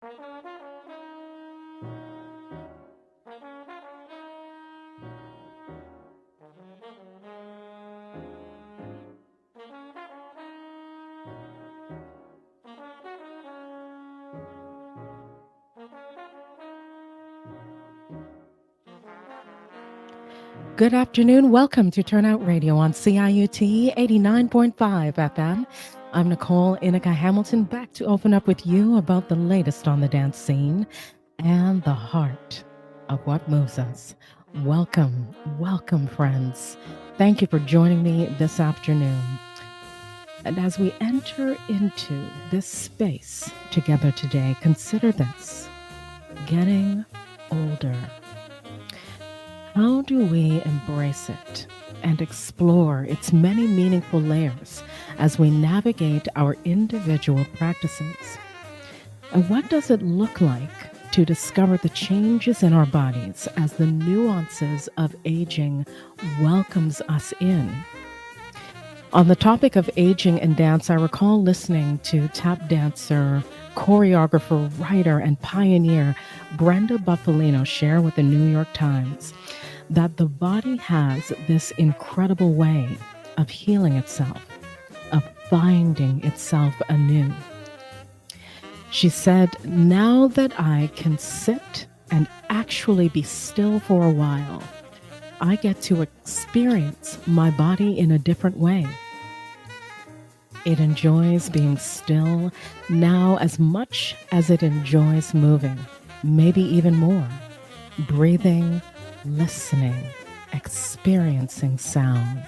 Good afternoon. Welcome to Turnout Radio on CIUT 89.5 FM. I'm Nicole Inica Hamilton, back to open up with you about the latest on the dance scene and the heart of what moves us. Welcome, welcome, friends. Thank you for joining me this afternoon. And as we enter into this space together today, consider this: getting older. How do we embrace it and explore its many meaningful layers as we navigate our individual practices? And what does it look like to discover the changes in our bodies as the nuances of aging welcomes us in? On the topic of aging and dance, I recall listening to tap dancer, choreographer, writer, and pioneer Brenda Buffalino share with the New York Times that the body has this incredible way of healing itself, of finding itself anew. She said, "Now that I can sit and actually be still for a while, I get to experience my body in a different way. It enjoys being still now as much as it enjoys moving, maybe even more, breathing, listening, experiencing sound."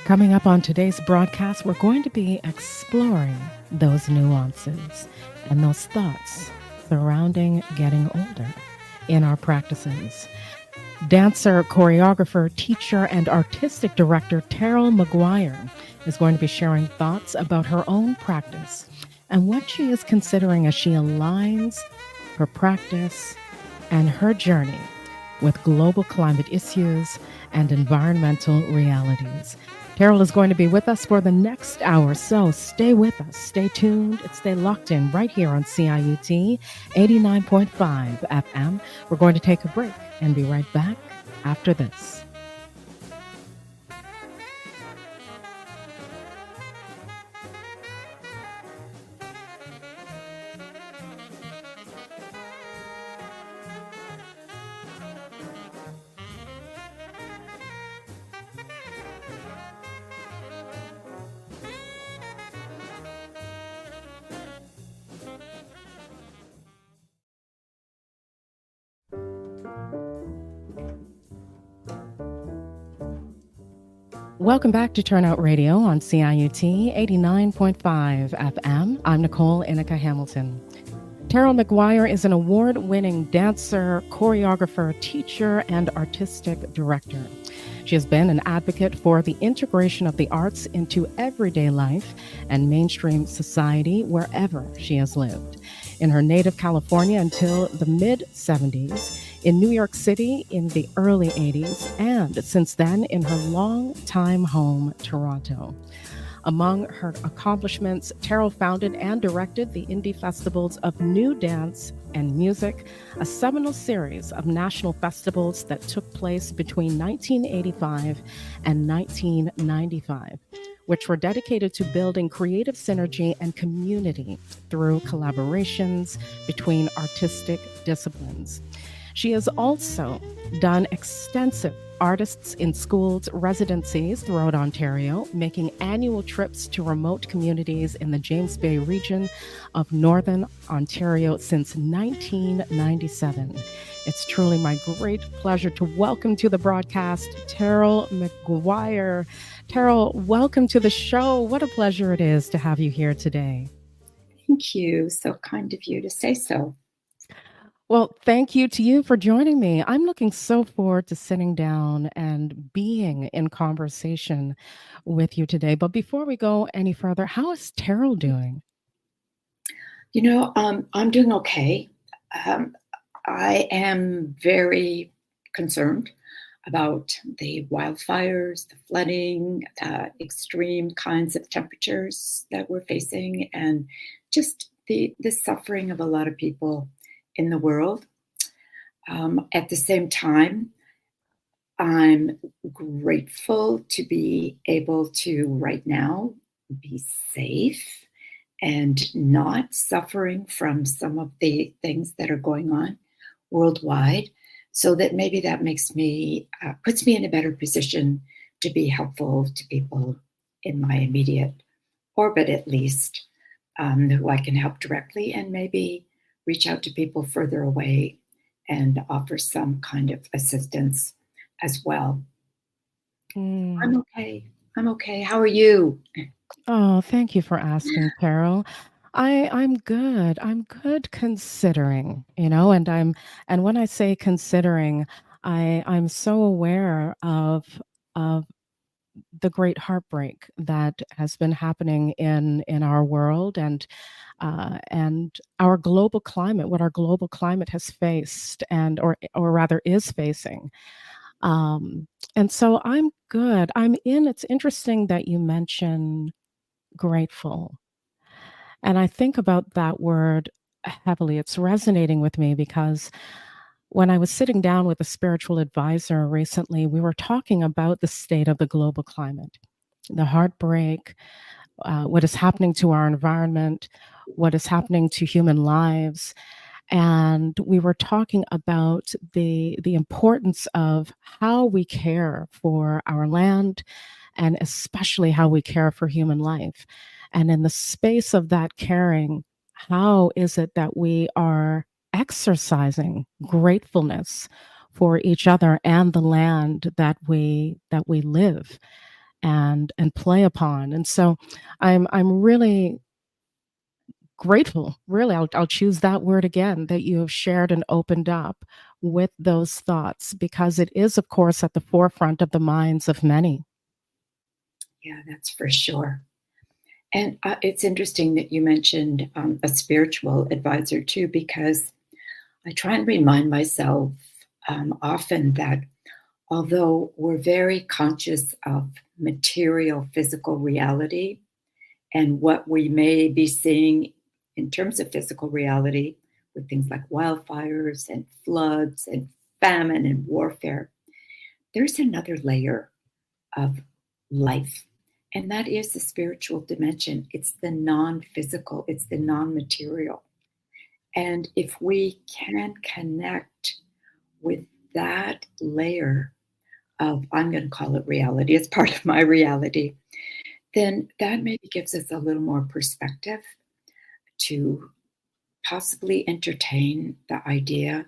Coming up on today's broadcast, we're going to be exploring those nuances and those thoughts surrounding getting older in our practices. Dancer, choreographer, teacher, and artistic director Terrill Maguire is going to be sharing thoughts about her own practice and what she is considering as she aligns her practice and her journey with global climate issues and environmental realities. Terrill is going to be with us for the next hour, so stay with us, stay tuned, and stay locked in right here on CIUT 89.5 FM. We're going to take a break and be right back after this. Welcome back to Turnout Radio on CIUT 89.5 FM. I'm Nicole Inica Hamilton. Terrill Maguire is an award-winning dancer, choreographer, teacher, and artistic director. She has been an advocate for the integration of the arts into everyday life and mainstream society wherever she has lived. In her native California until the mid-70s, in New York City in the early 80s, and since then in her long-time home, Toronto. Among her accomplishments, Terrill founded and directed the indie festivals of New Dance and Music, a seminal series of national festivals that took place between 1985 and 1995, which were dedicated to building creative synergy and community through collaborations between artistic disciplines. She has also done extensive artists in schools residencies throughout Ontario, making annual trips to remote communities in the James Bay region of Northern Ontario since 1997. It's truly my great pleasure to welcome to the broadcast Terrill Maguire. Terrill, welcome to the show. What a pleasure it is to have you here today. Thank you. So kind of you to say so. Well, thank you to you for joining me. I'm looking so forward to sitting down and being in conversation with you today. But before we go any further, how is Terrill doing? You know, I'm doing okay. I am very concerned about the wildfires, the flooding, extreme kinds of temperatures that we're facing, and just the suffering of a lot of people in the world. At the same time, I'm grateful to be able to right now be safe and not suffering from some of the things that are going on worldwide, so that maybe that makes me puts me in a better position to be helpful to people in my immediate orbit, at least, who I can help directly, and maybe reach out to people further away and offer some kind of assistance as well. I'm okay. I'm okay. How are you? Oh, thank you for asking, Carol. I'm good. I'm good considering, and when I say considering, I'm so aware of the great heartbreak that has been happening in our world and our global climate, what our global climate has faced or rather is facing. And so I'm good. It's interesting that you mention grateful. And I think about that word heavily. It's resonating with me because when I was sitting down with a spiritual advisor recently, we were talking about the state of the global climate, the heartbreak, what is happening to our environment, what is happening to human lives. And we were talking about the importance of how we care for our land and especially how we care for human life. And in the space of that caring, how is it that we are exercising gratefulness for each other and the land that we live and play upon? And so I'm really grateful, really, I'll choose that word again, that you have shared and opened up with those thoughts, because it is, of course, at the forefront of the minds of many. Yeah, that's for sure. And it's interesting that you mentioned a spiritual advisor too, because I try and remind myself often that although we're very conscious of material, physical reality and what we may be seeing in terms of physical reality with things like wildfires and floods and famine and warfare, there's another layer of life. And that is the spiritual dimension. It's the non physical, it's the non material. And if we can connect with that layer of, I'm going to call it reality, it's part of my reality, then that maybe gives us a little more perspective to possibly entertain the idea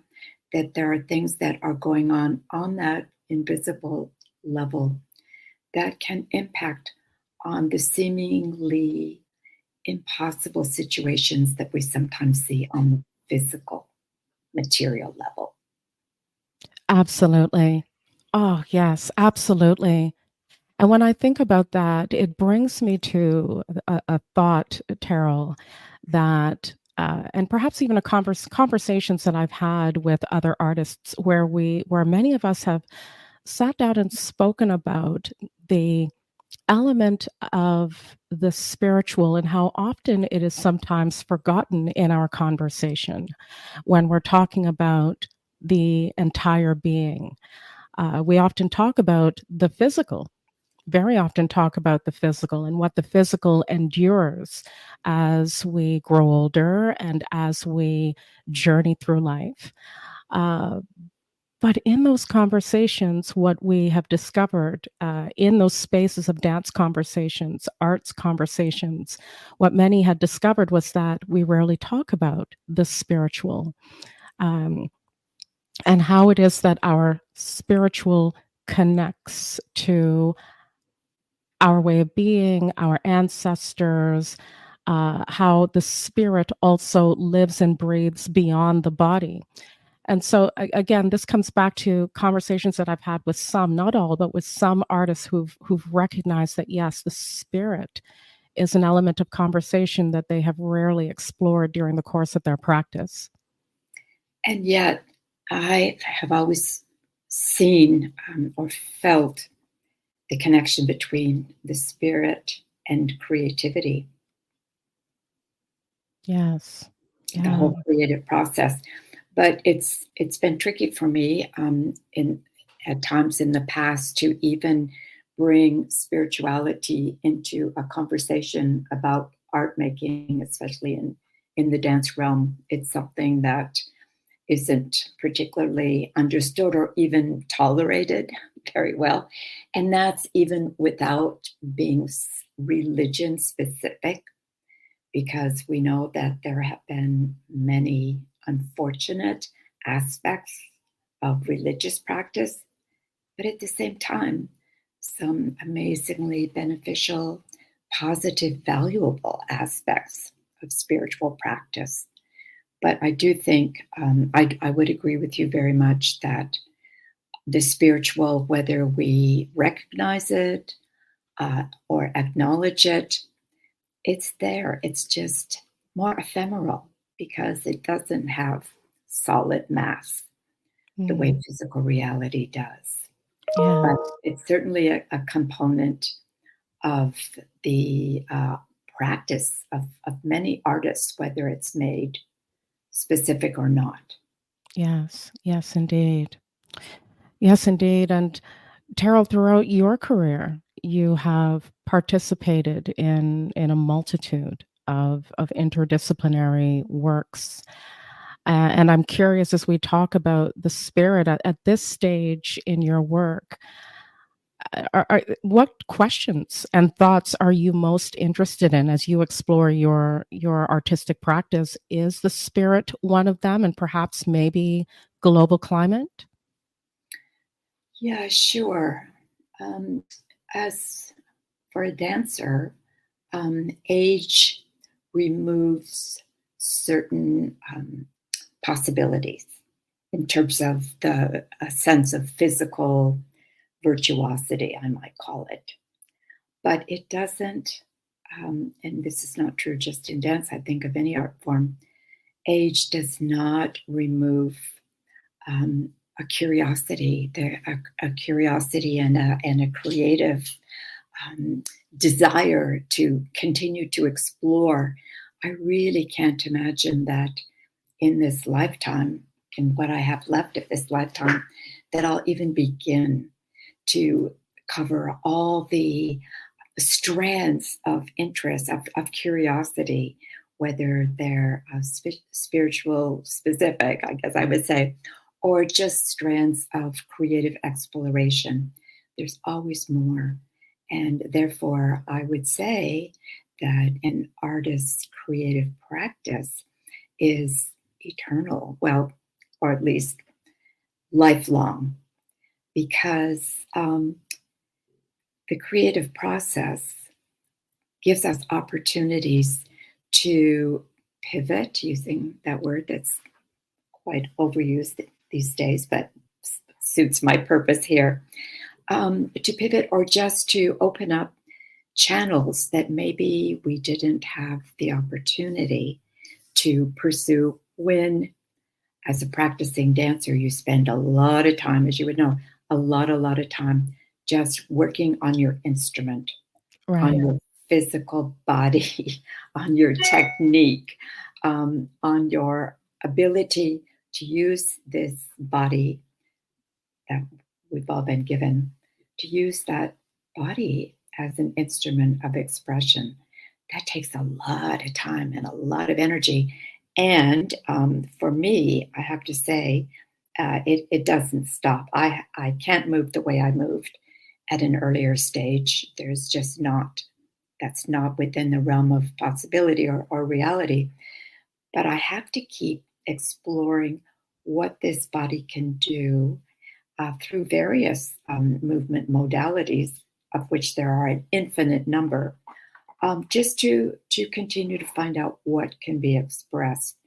that there are things that are going on that invisible level that can impact on the seemingly impossible situations that we sometimes see on the physical material level. Absolutely. Oh, yes, absolutely. And when I think about that, it brings me to a thought, Terrill, that, and perhaps even conversations that I've had with other artists, where many of us have sat down and spoken about the element of the spiritual and how often it is sometimes forgotten in our conversation when we're talking about the entire being. We often talk about the physical, very often talk about the physical and what the physical endures as we grow older and as we journey through life. Uh, but in those conversations, what we have discovered in those spaces of dance conversations, arts conversations, what many had discovered was that we rarely talk about the spiritual, um, and how it is that our spiritual connects to our way of being, our ancestors, how the spirit also lives and breathes beyond the body. And so again, this comes back to conversations that I've had with some, not all, but with some artists who've recognized that yes, the spirit is an element of conversation that they have rarely explored during the course of their practice. And yet, I have always seen or felt the connection between the spirit and creativity. Yes. the Yeah. whole creative process. But it's been tricky for me in at times in the past to even bring spirituality into a conversation about art making, especially in the dance realm. It's something that isn't particularly understood or even tolerated very well. And that's even without being religion specific, because we know that there have been many unfortunate aspects of religious practice, but at the same time, some amazingly beneficial, positive, valuable aspects of spiritual practice. But I do think I would agree with you very much that the spiritual, whether we recognize it or acknowledge it, it's there. It's just more ephemeral because it doesn't have solid mass the way physical reality does. Yeah. But it's certainly a component of the practice of many artists, whether it's made specific or not. Yes. Yes, indeed. Yes, indeed. And Terrill, throughout your career, you have participated in a multitude of interdisciplinary works. And I'm curious, as we talk about the spirit at this stage in your work, what questions and thoughts are you most interested in as you explore your artistic practice? Is the spirit one of them, and perhaps maybe global climate? Yeah, sure. Um, as for a dancer, age removes certain possibilities in terms of the a sense of physical virtuosity, I might call it. But it doesn't, and this is not true just in dance, I think of any art form, age does not remove a curiosity, a curiosity and a creative um, desire to continue to explore. I really can't imagine that in this lifetime, in what I have left of this lifetime, that I'll even begin to cover all the strands of interest, of curiosity, whether they're spiritual specific, I guess I would say, or just strands of creative exploration. There's always more. And therefore, I would say that an artist's creative practice is eternal, well, or at least lifelong, because the creative process gives us opportunities to pivot, using that word that's quite overused these days, but suits my purpose here, to pivot or just to open up channels that maybe we didn't have the opportunity to pursue when, as a practicing dancer, you spend a lot of time, as you would know, a lot of time just working on your instrument, on Right. your physical body, on your technique, on your ability to use this body that we've all been given, to use that body as an instrument of expression. That takes a lot of time and a lot of energy. And for me, I have to say, it doesn't stop. I can't move the way I moved at an earlier stage. There's just not, that's not within the realm of possibility or reality. But I have to keep exploring what this body can do through various movement modalities, of which there are an infinite number, just to continue to find out what can be expressed.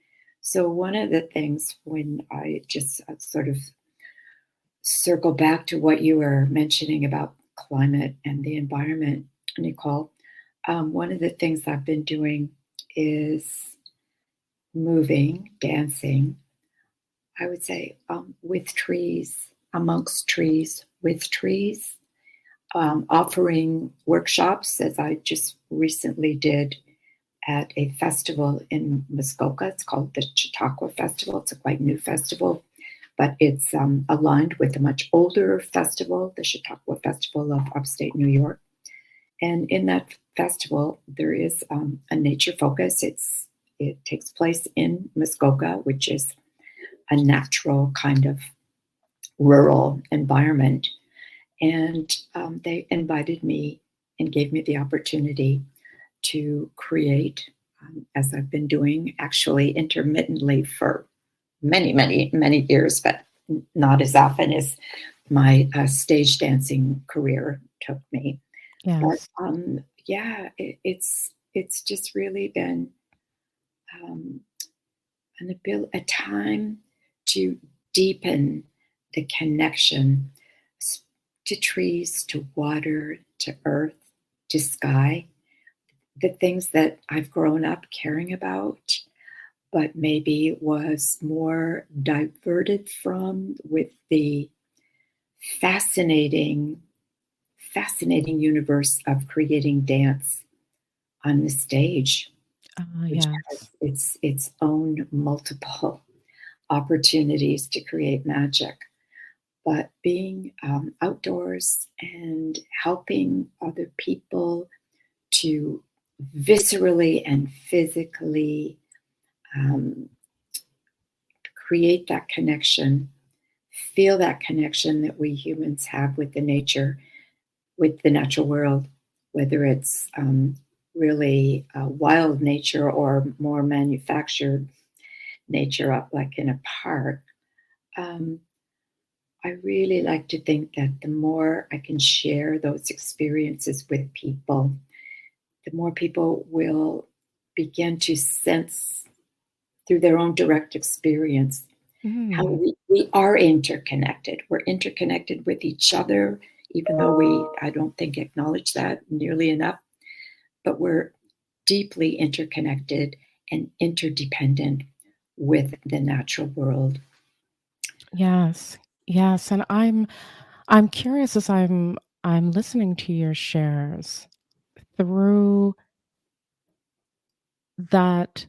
So one of the things, when I just sort of circle back to what you were mentioning about climate and the environment, Nicole, one of the things I've been doing is moving, dancing, I would say, with trees, amongst trees, with trees, offering workshops, as I just recently did at a festival in Muskoka. It's called the Chautauqua Festival. It's a quite new festival, but it's aligned with a much older festival, the Chautauqua Festival of upstate New York. And in that festival, there is a nature focus. It takes place in Muskoka, which is a natural kind of rural environment. And they invited me and gave me the opportunity to create, as I've been doing actually intermittently for many, many, many years, but not as often as my stage dancing career took me. Yes. But it's just really been a time to deepen the connection to trees, to water, to earth, to sky, the things that I've grown up caring about, but maybe was more diverted from with the fascinating universe of creating dance on the stage, which Yes. has its own multiple opportunities to create magic. But being outdoors and helping other people to viscerally and physically create that connection, feel that connection that we humans have with the nature, with the natural world, whether it's really wild nature or more manufactured nature up like in a park. I really like to think that the more I can share those experiences with people, the more people will begin to sense through their own direct experience how we are interconnected. We're interconnected with each other, even though I don't think, acknowledge that nearly enough, but we're deeply interconnected and interdependent with the natural world. Yes. Yes. And I'm curious as I'm listening to your shares through that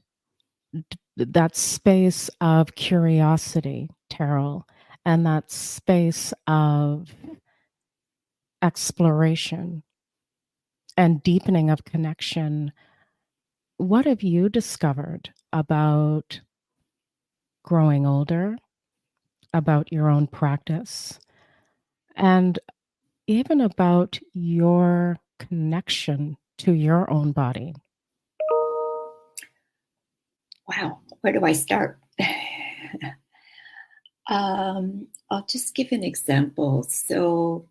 that space of curiosity, Terrill, and that space of exploration and deepening of connection. What have you discovered about growing older, about your own practice, and even about your connection to your own body? Wow, where do I start? I'll just give an example. So,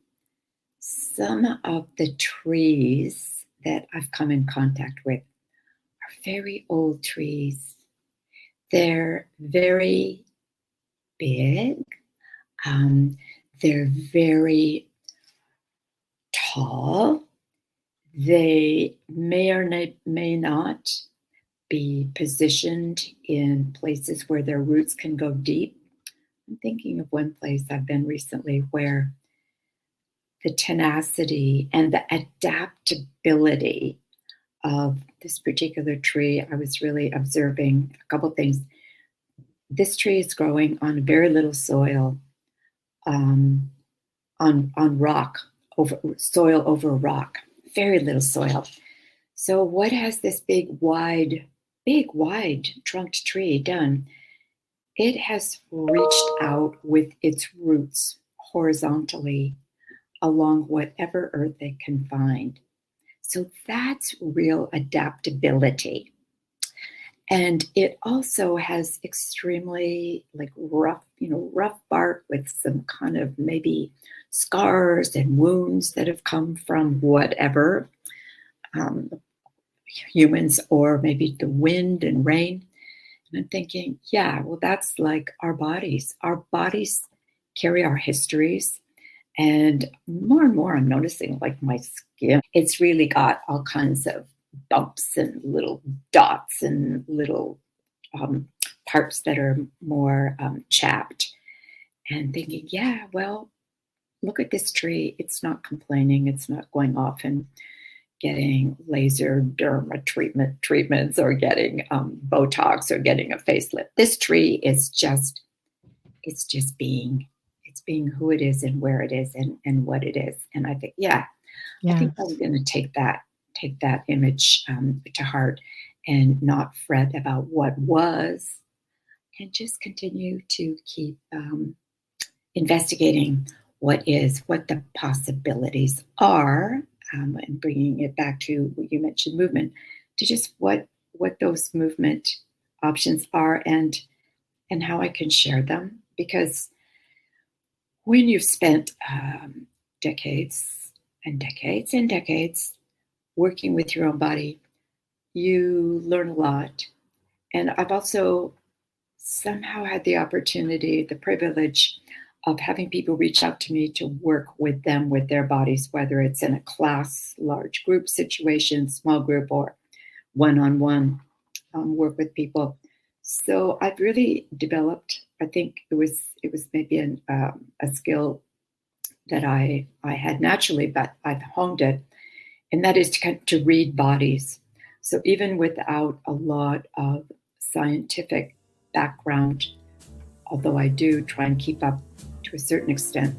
some of the trees that I've come in contact with are very old trees. They're very big. They're very tall. They may or may not be positioned in places where their roots can go deep. I'm thinking of one place I've been recently where the tenacity and the adaptability of this particular tree, I was really observing a couple things. This tree is growing on very little soil, on rock, over soil over rock, very little soil. So what has this big wide trunked tree done? It has reached out with its roots horizontally along whatever earth it can find. So that's real adaptability. And it also has extremely rough bark with some kind of maybe scars and wounds that have come from whatever, humans or maybe the wind and rain. And I'm thinking, yeah, well, that's like our bodies. Our bodies carry our histories. And more, I'm noticing like my skin, it's really got all kinds of bumps and little dots and little parts that are more chapped. And thinking, yeah, well, look at this tree. It's not complaining. It's not going off and getting laser derma treatments or getting Botox or getting a facelift. This tree is just, it's being who it is and where it is and what it is. And I think, I think I'm going to take that image to heart and not fret about what was, and just continue to keep investigating what is, what the possibilities are, and bringing it back to what you mentioned, movement, to just what those movement options are, and how I can share them. Because when you've spent decades and decades and decades working with your own body, you learn a lot. And I've also somehow had the opportunity, the privilege of having people reach out to me to work with them with their bodies, whether it's in a class, large group situation, small group, or one-on-one work with people. So I've really developed, I think it was maybe a skill that I had naturally, but I've honed it, and that is to read bodies. So even without a lot of scientific background, although I do try and keep up to a certain extent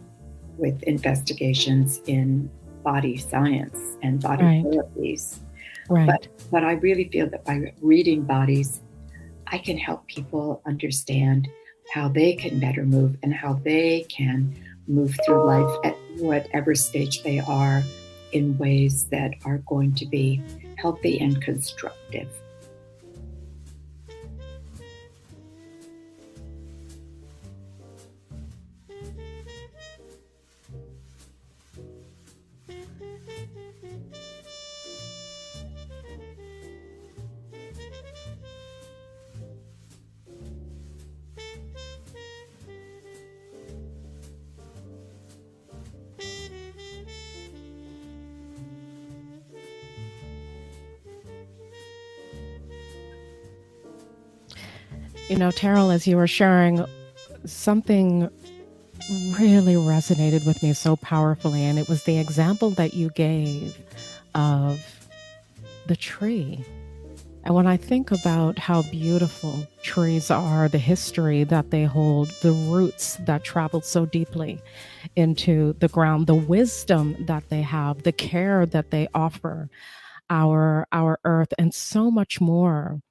with investigations in body science and body therapies. Right. But I really feel that by reading bodies, I can help people understand how they can better move and how they can move through life at whatever stage they are in ways that are going to be healthy and constructive. You know, Terrill, as you were sharing, something really resonated with me so powerfully, and it was the example that you gave of the tree. And when I think about how beautiful trees are, the history that they hold, the roots that travel so deeply into the ground, the wisdom that they have, the care that they offer our earth, and so much more,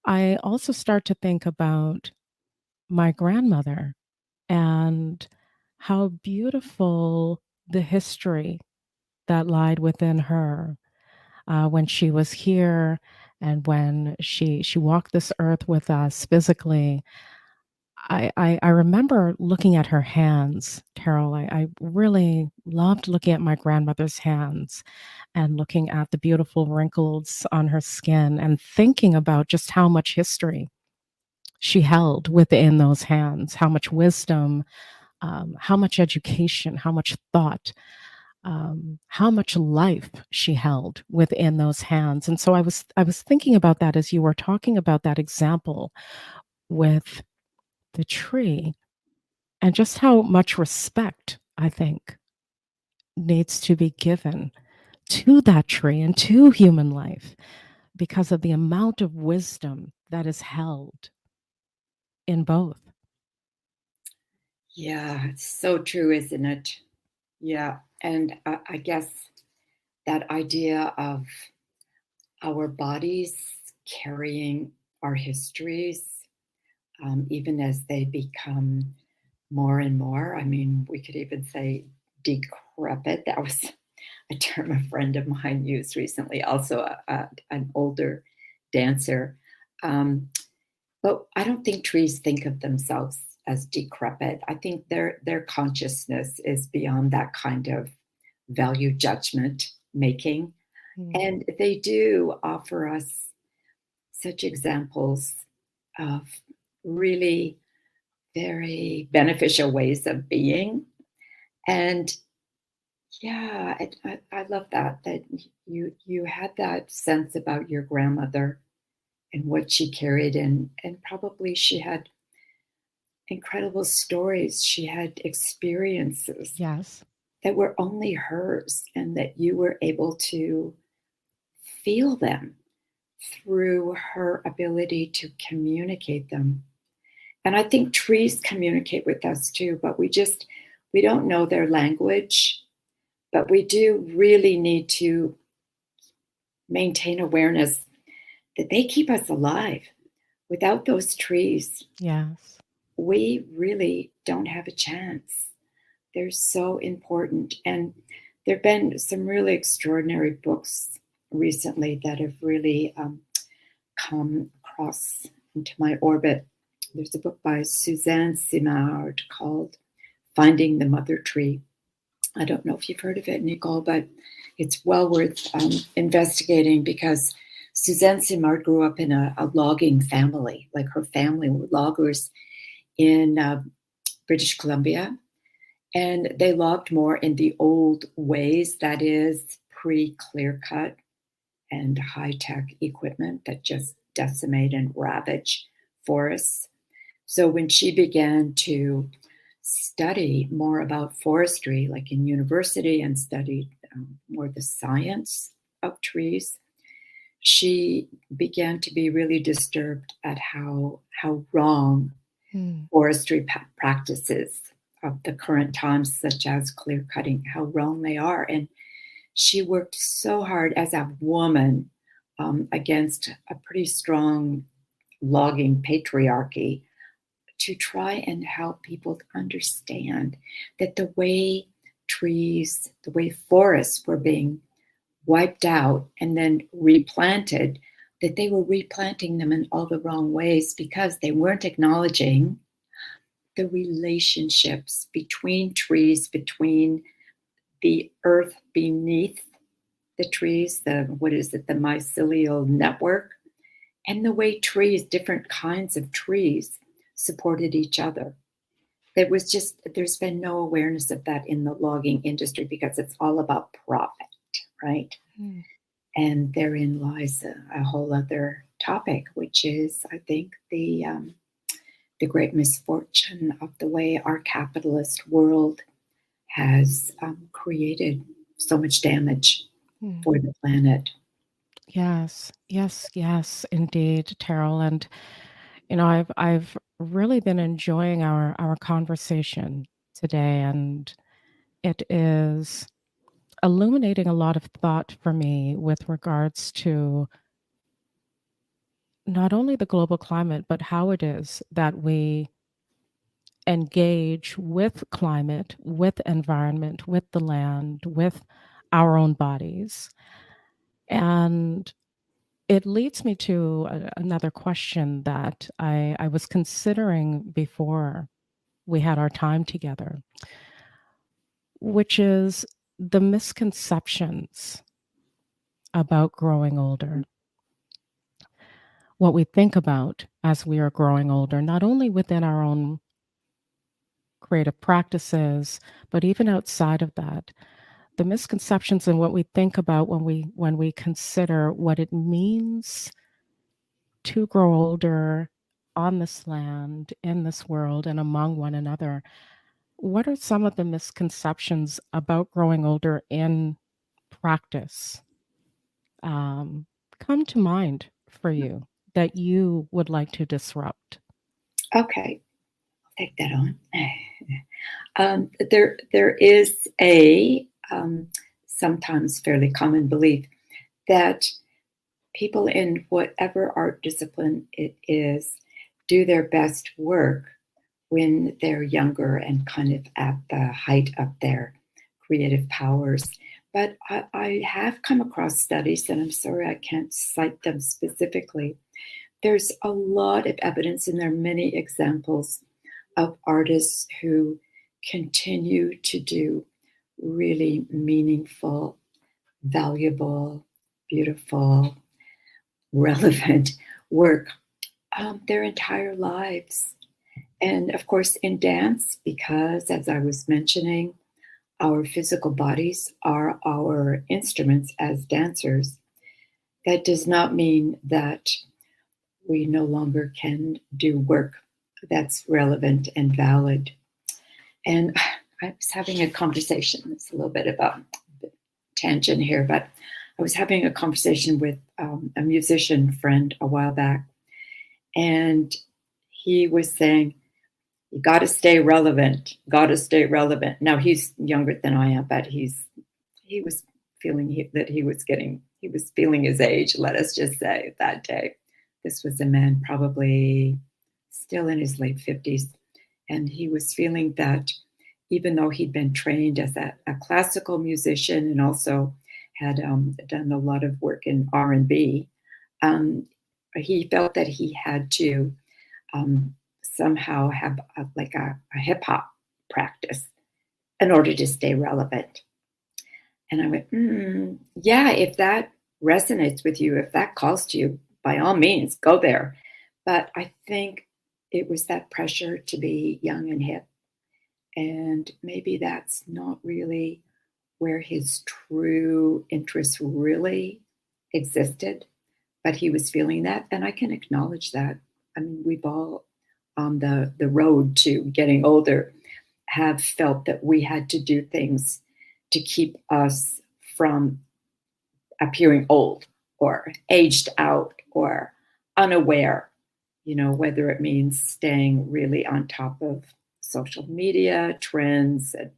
I also start to think about my grandmother and how beautiful the history that lied within her when she was here and when she walked this earth with us physically. I remember looking at her hands, Terrill. I really loved looking at my grandmother's hands and looking at the beautiful wrinkles on her skin and thinking about just how much history she held within those hands, how much wisdom, how much education, how much thought, how much life she held within those hands. And so I was thinking about that as you were talking about that example with the tree, and just how much respect I think needs to be given to that tree and to human life because of the amount of wisdom that is held in both. Yeah, it's so true, isn't it? Yeah. And I guess that idea of our bodies carrying our histories, even as they become more and more, I mean, we could even say decrepit. That was a term a friend of mine used recently, also an older dancer. But I don't think trees think of themselves as decrepit. I think their consciousness is beyond that kind of value judgment making. And they do offer us such examples of really very beneficial ways of being. And yeah, I love that you had that sense about your grandmother and what she carried, and probably she had incredible stories. She had experiences. Yes. that were only hers, and that you were able to feel them through her ability to communicate them. And I think trees communicate with us too, but we don't know their language, but we do really need to maintain awareness that they keep us alive. Without those trees, Yes. we really don't have a chance. They're so important. And there have been some really extraordinary books recently that have really come across into my orbit. There's a book by Suzanne Simard called Finding the Mother Tree. I don't know if you've heard of it, Nicole, but it's well worth investigating, because Suzanne Simard grew up in a logging family. Like, her family were loggers in British Columbia, and they logged more in the old ways, that is, pre-clear cut and high-tech equipment that just decimate and ravage forests. So when she began to study more about forestry, like in university, and studied more the science of trees, she began to be really disturbed at how wrong forestry practices of the current times, such as clear cutting, how wrong they are. And she worked so hard as a woman against a pretty strong logging patriarchy to try and help people understand that the way trees, the way forests were being wiped out and then replanted, that they were replanting them in all the wrong ways, because they weren't acknowledging the relationships between trees, between the earth beneath the trees, the mycelial network, and the way trees, different kinds of trees, supported each other. There's been no awareness of that in the logging industry, because it's all about profit, right? And therein lies a whole other topic, which is, I think, the great misfortune of the way our capitalist world has created so much damage for the planet. Yes, indeed, Terrill. And I've really been enjoying our conversation today, and it is illuminating a lot of thought for me with regards to not only the global climate, but how it is that we engage with climate, with environment, with the land, with our own bodies. And it leads me to another question that I was considering before we had our time together, which is the misconceptions about growing older. What we think about as we are growing older, not only within our own creative practices, but even outside of that. The misconceptions and what we think about when we consider what it means to grow older on this land, in this world, and among one another. What are some of the misconceptions about growing older in practice come to mind for you that you would like to disrupt? Okay, I'll take that on. There is a sometimes fairly common belief that people in whatever art discipline it is do their best work when they're younger and kind of at the height of their creative powers. But I have come across studies, and I'm sorry I can't cite them specifically. There's a lot of evidence, and there are many examples of artists who continue to do really meaningful, valuable, beautiful, relevant work their entire lives. And of course, in dance, because as I was mentioning, our physical bodies are our instruments as dancers, that does not mean that we no longer can do work that's relevant and valid. And I was having a conversation. It's a little bit of a tangent here, but I was having a conversation with a musician friend a while back, and he was saying, "You got to stay relevant. Got to stay relevant." Now he's younger than I am, but he was feeling that he was feeling his age. Let us just say that day. This was a man probably still in his late 50s, and he was feeling that even though he'd been trained as a classical musician and also had done a lot of work in R&B, he felt that he had to somehow have a hip hop practice in order to stay relevant. And I went, yeah, if that resonates with you, if that calls to you, by all means, go there. But I think it was that pressure to be young and hip. And maybe that's not really where his true interest really existed. But he was feeling that. And I can acknowledge that. I mean, we've all on the road to getting older have felt that we had to do things to keep us from appearing old or aged out or unaware, whether it means staying really on top of social media trends and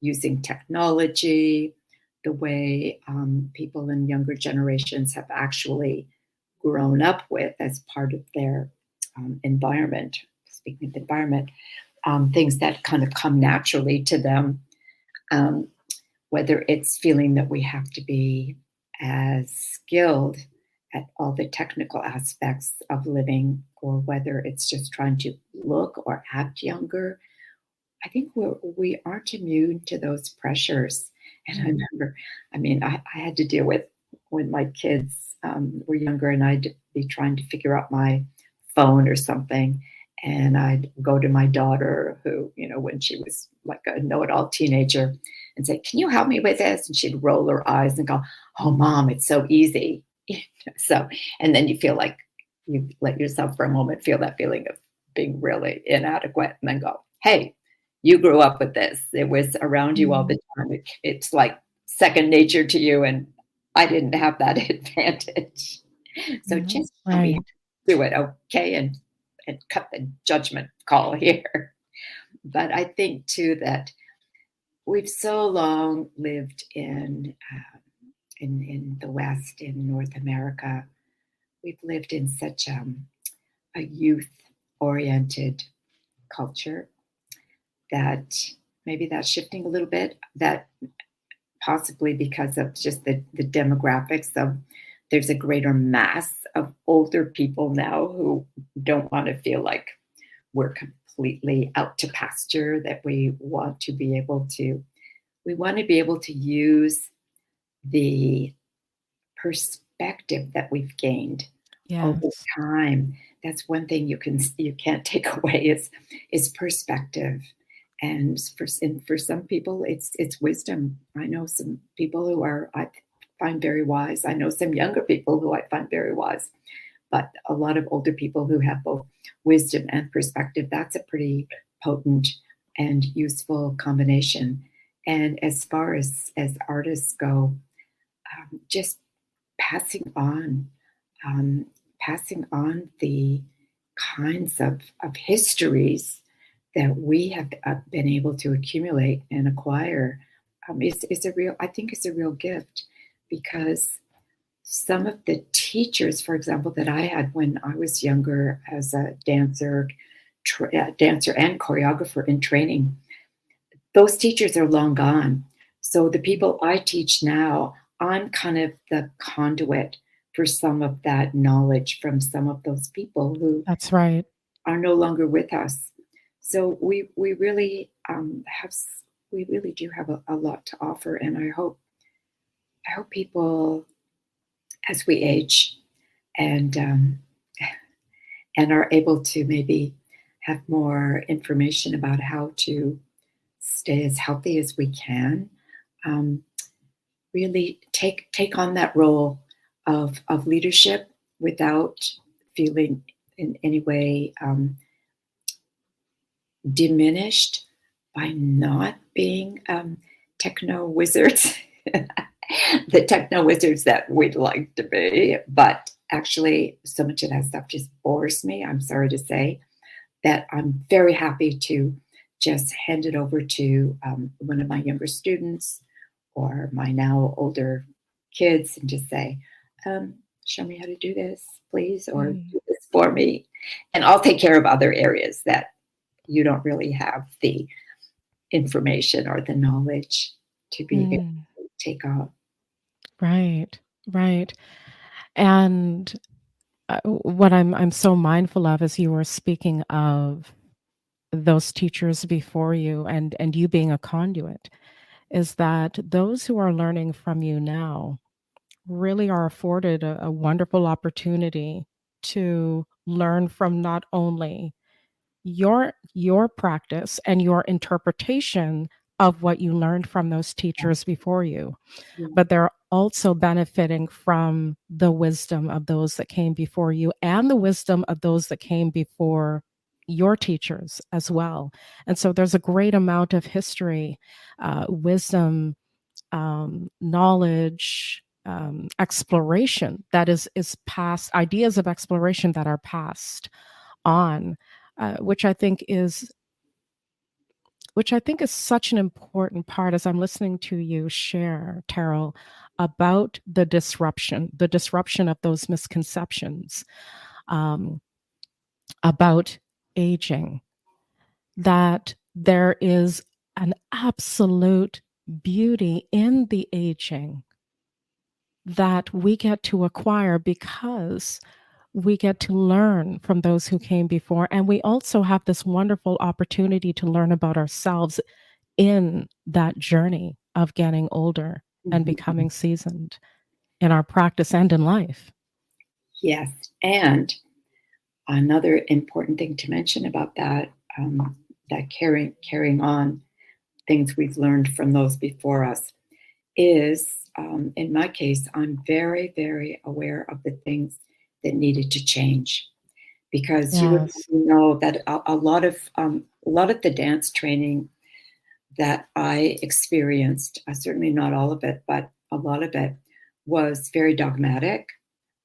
using technology, the way people in younger generations have actually grown up with as part of their environment. Speaking of environment, things that kind of come naturally to them, whether it's feeling that we have to be as skilled at all the technical aspects of living, or whether it's just trying to look or act younger. I think we aren't immune to those pressures. And I remember, I had to deal with when my kids were younger, and I'd be trying to figure out my phone or something. And I'd go to my daughter, who, when she was like a know-it-all teenager, and say, "Can you help me with this?" And she'd roll her eyes and go, "Oh, Mom, it's so easy." So, and then you feel like you let yourself for a moment feel that feeling of being really inadequate, and then go, "Hey, you grew up with this. It was around you all the time. It's like second nature to you, and I didn't have that advantage." So just tell me how to do it, okay? And cut the judgment call here. But I think too that we've so long lived in the West, in North America. We've lived in such a youth-oriented culture that maybe that's shifting a little bit. That possibly because of just the demographics of there's a greater mass of older people now who don't want to feel like we're completely out to pasture, that we want to be able to use the perspective that we've gained over time. That's one thing you can't take away is perspective. And for some people, it's wisdom. I know some people who I find very wise. I know some younger people who I find very wise, but a lot of older people who have both wisdom and perspective. That's a pretty potent and useful combination. And as far as artists go, just passing on the kinds of histories that we have been able to accumulate and acquire is a real gift, because some of the teachers, for example, that I had when I was younger as a dancer and choreographer in training, those teachers are long gone. So the people I teach now, I'm kind of the conduit for some of that knowledge from some of those people who That's right. are no longer with us. So we really do have a lot to offer, and I hope people, as we age and are able to maybe have more information about how to stay as healthy as we can, really take on that role of leadership without feeling in any way diminished by not being techno wizards, the techno wizards that we'd like to be. But actually, so much of that stuff just bores me, I'm sorry to say, that I'm very happy to just hand it over to one of my younger students or my now older kids and just say, show me how to do this, please, or do this for me. And I'll take care of other areas that you don't really have the information or the knowledge to be able to take on. Right, right. And what I'm so mindful of as you were speaking of those teachers before you and you being a conduit is that those who are learning from you now really are afforded a wonderful opportunity to learn from not only your practice and your interpretation of what you learned from those teachers before you, but they're also benefiting from the wisdom of those that came before you and the wisdom of those that came before your teachers as well. And so there's a great amount of history, wisdom, knowledge, exploration that is passed, ideas of exploration that are passed on, which I think is such an important part as I'm listening to you share, Terrill, about the disruption of those misconceptions about aging, that there is an absolute beauty in the aging that we get to acquire because we get to learn from those who came before. And we also have this wonderful opportunity to learn about ourselves in that journey of getting older and becoming seasoned in our practice and in life. Yes. And another important thing to mention about that, that carrying on things we've learned from those before us is, in my case, I'm very, very aware of the things that needed to change, because you would know that a lot of the dance training that I experienced, certainly not all of it, but a lot of it was very dogmatic.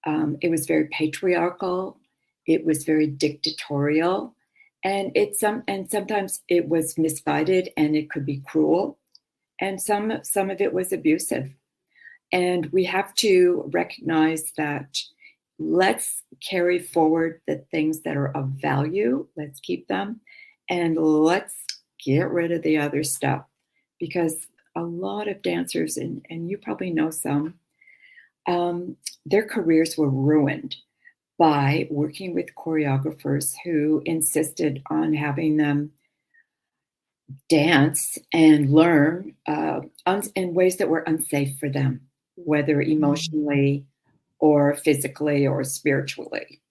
It was very patriarchal. It was very dictatorial, and sometimes it was misguided, and it could be cruel, and some of it was abusive. And we have to recognize that. Let's carry forward the things that are of value. Let's keep them, and let's get rid of the other stuff, because a lot of dancers, and you probably know some, their careers were ruined by working with choreographers who insisted on having them dance and learn in ways that were unsafe for them, whether emotionally or physically or spiritually.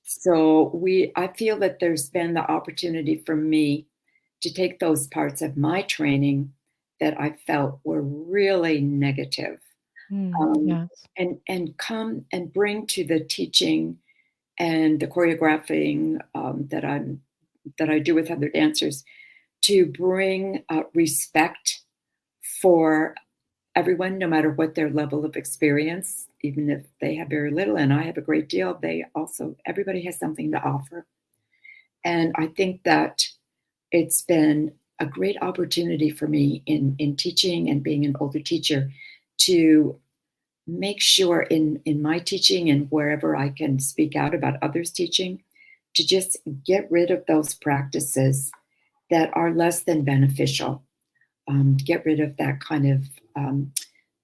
So I feel that there's been the opportunity for me to take those parts of my training that I felt were really negative, and come and bring to the teaching and the choreographing that I do with other dancers, to bring respect for everyone, no matter what their level of experience, even if they have very little and I have a great deal, everybody has something to offer. And I think that it's been a great opportunity for me in teaching and being an older teacher to make sure in my teaching and wherever I can speak out about others' teaching, to just get rid of those practices that are less than beneficial. Get rid of that kind of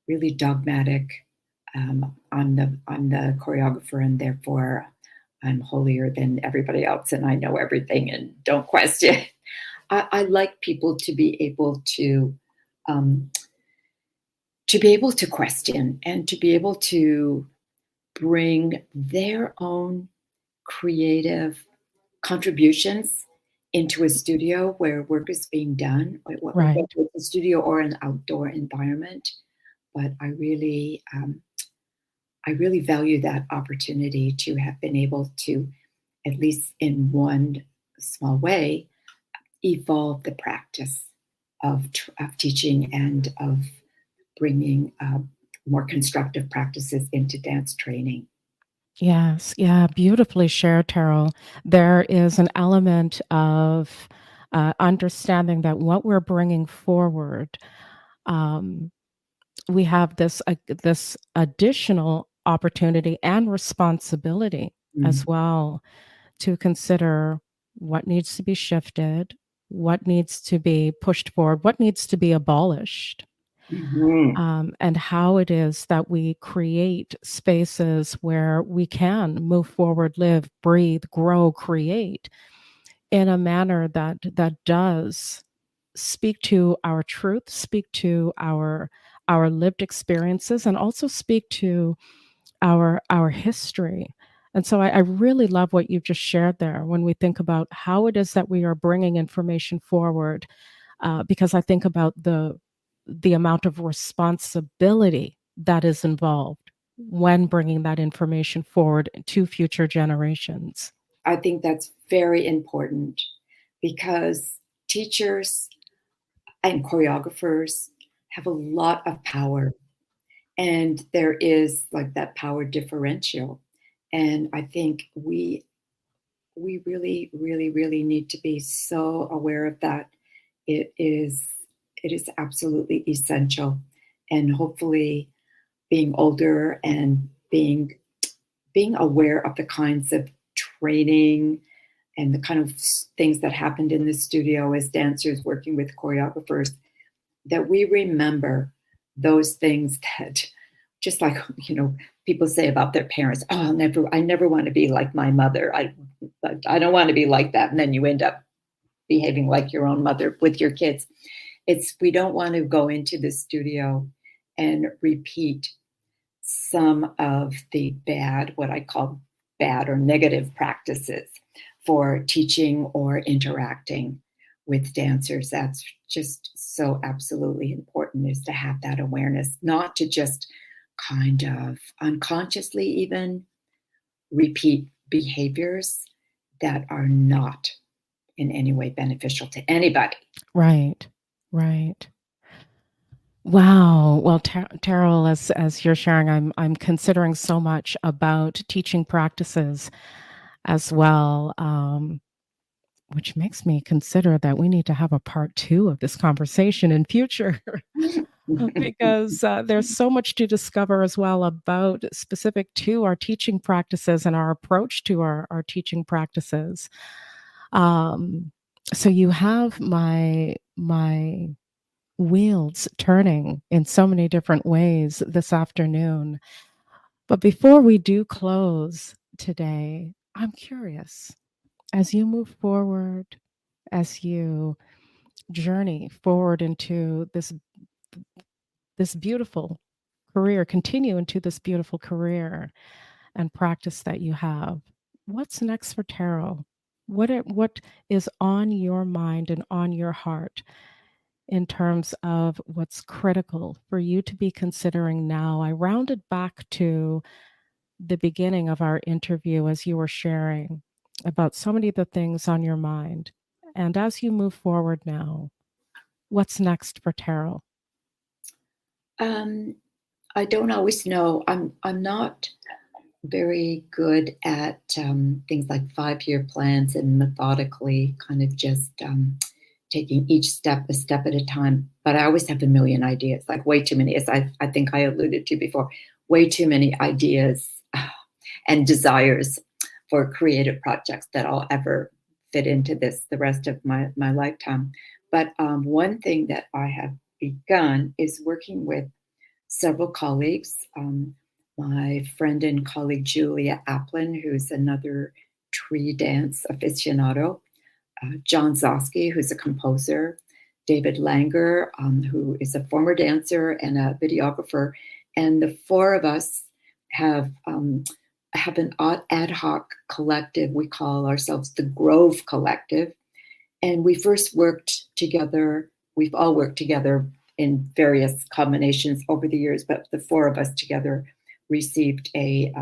really dogmatic, I'm the choreographer and therefore I'm holier than everybody else and I know everything and don't question. I like people to be able to question and to be able to bring their own creative contributions into a studio where work is being done, whether it's a studio or an outdoor environment. But I really value that opportunity to have been able to, at least in one small way, evolve the practice of teaching and of bringing more constructive practices into dance training. Yes, yeah, beautifully shared, Terrill. There is an element of understanding that what we're bringing forward, we have this additional opportunity and responsibility as well to consider what needs to be shifted, what needs to be pushed forward, what needs to be abolished. And how it is that we create spaces where we can move forward, live, breathe, grow, create in a manner that does speak to our truth, speak to our lived experiences, and also speak to our history. And so I really love what you just shared there when we think about how it is that we are bringing information forward, because I think about the amount of responsibility that is involved when bringing that information forward to future generations. I think that's very important because teachers and choreographers have a lot of power, and there is like that power differential. And I think we really, really, really need to be so aware of that. It is absolutely essential, and hopefully, being older and being aware of the kinds of training and the kind of things that happened in the studio as dancers working with choreographers, that we remember those things that, just like, people say about their parents, oh, I never want to be like my mother. I don't want to be like that. And then you end up behaving like your own mother with your kids. We don't want to go into the studio and repeat some of the what I call bad or negative practices for teaching or interacting with dancers. That's just so absolutely important, is to have that awareness, not to just kind of unconsciously even repeat behaviors that are not in any way beneficial to anybody. Right, right. Wow. Well, Terrill, as you're sharing, I'm considering so much about teaching practices as well, which makes me consider that we need to have a part 2 of this conversation in future. Because there's so much to discover as well about specific to our teaching practices and our approach to our teaching practices. So you have my wheels turning in so many different ways this afternoon. But before we do close today, I'm curious, as you move forward, as you journey forward into this beautiful career, continue into this beautiful career and practice that you have, what's next for Terrill? What is on your mind and on your heart in terms of what's critical for you to be considering now? I rounded back to the beginning of our interview as you were sharing about so many of the things on your mind. And as you move forward now, what's next for Terrill? I don't always know. I'm not very good at things like 5-year plans and methodically kind of just taking each step a step at a time. But I always have a million ideas, like way too many, as I think I alluded to before, way too many ideas and desires for creative projects that I'll ever fit into the rest of my lifetime. But one thing that I have begun is working with several colleagues. My friend and colleague Julia Applin, who's another tree dance aficionado, John Zosky, who's a composer, David Langer, who is a former dancer and a videographer, and the four of us have an ad hoc collective. We call ourselves the Grove Collective, and we first worked together. We've all worked together in various combinations over the years, but the four of us together received a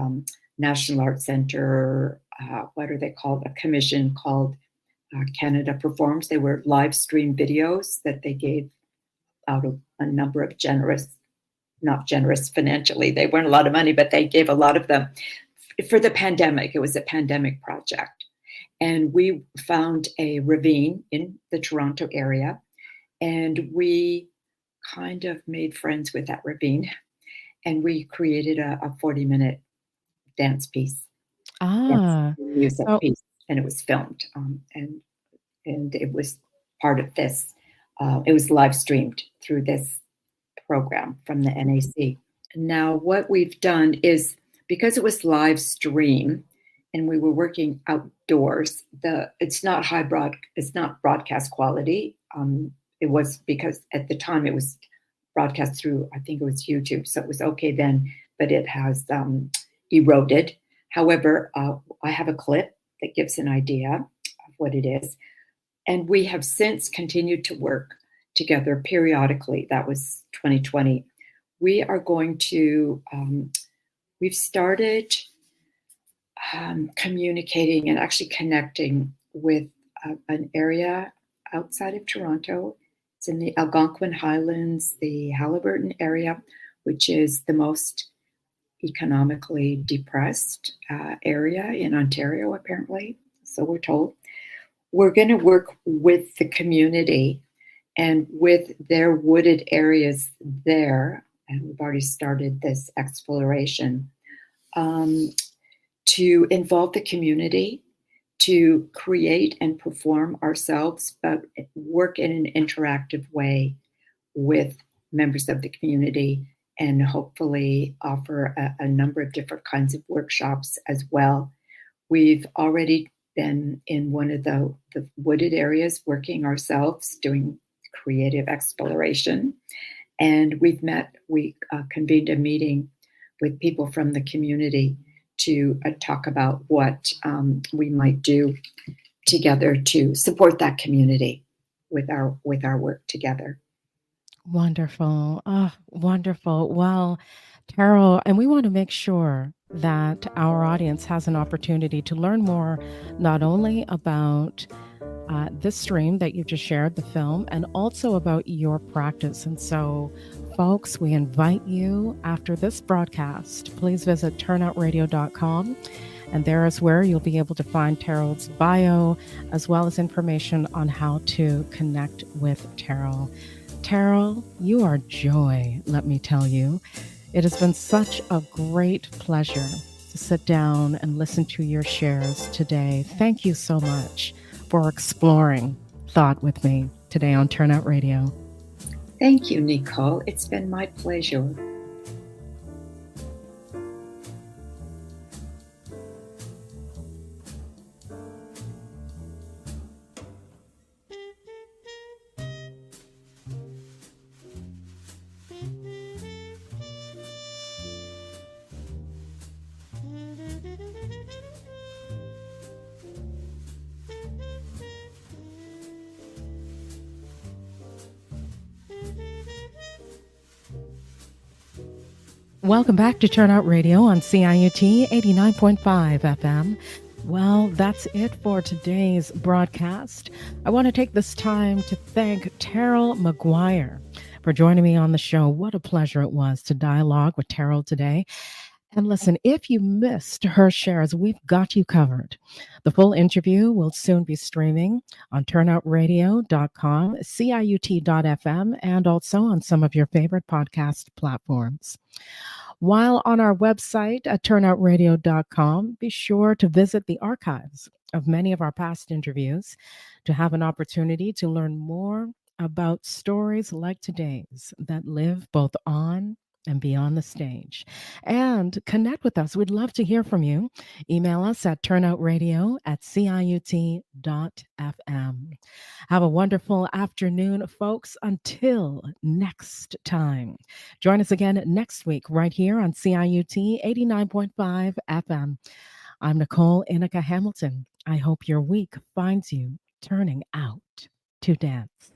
National Art Center, what are they called? A commission called Canada Performs. They were live stream videos that they gave out of a number of not generous financially. They weren't a lot of money, but they gave a lot of them for the pandemic. It was a pandemic project. And we found a ravine in the Toronto area, and we kind of made friends with that ravine, and we created a 40-minute dance piece, dance Ah, music so piece, and it was filmed, and it was part of this. It was live streamed through this program from the NAC. Now, what we've done is, because it was live stream and we were working outdoors, it's not it's not broadcast quality. It was because at the time it was broadcast through, I think it was YouTube, so it was okay then, but it has eroded. However, I have a clip that gives an idea of what it is. And we have since continued to work together periodically. That was 2020. We are going to, we've started communicating and actually connecting with an area outside of Toronto. It's in the Algonquin Highlands, the Haliburton area, which is the most economically depressed area in Ontario, apparently. So we're told. We're going to work with the community and with their wooded areas there, and we've already started this exploration, to involve the community, to create and perform ourselves, but work in an interactive way with members of the community, and hopefully offer a number of different kinds of workshops as well. We've already been in one of the wooded areas working ourselves, doing creative exploration. And we convened a meeting with people from the community to talk about what we might do together to support that community with our work together. wonderful. Ah, wonderful. Well, Terrill, and we want to make sure that our audience has an opportunity to learn more, not only about this stream that you just shared, the film, and also about your practice. And so, folks, we invite you after this broadcast, please visit turnoutradio.com. And there is where you'll be able to find Terrill's bio, as well as information on how to connect with Terrill. Terrill, you are joy, let me tell you. It has been such a great pleasure to sit down and listen to your shares today. Thank you so much for exploring thought with me today on Turnout Radio. Thank you, Nicole. It's been my pleasure. Welcome back to Turnout Radio on CIUT 89.5 FM. Well, that's it for today's broadcast. I want to take this time to thank Terrill Maguire for joining me on the show. What a pleasure it was to dialogue with Terrill today. And listen, if you missed her shares, we've got you covered. The full interview will soon be streaming on turnoutradio.com, CIUT.FM, and also on some of your favorite podcast platforms. While on our website at turnoutradio.com, be sure to visit the archives of many of our past interviews to have an opportunity to learn more about stories like today's that live both on and beyond the stage. And connect with us. We'd love to hear from you. Email us at turnoutradio@ciut.fm. Have a wonderful afternoon, folks. Until next time. Join us again next week right here on CIUT 89.5 FM. I'm Nicole Inica Hamilton. I hope your week finds you turning out to dance.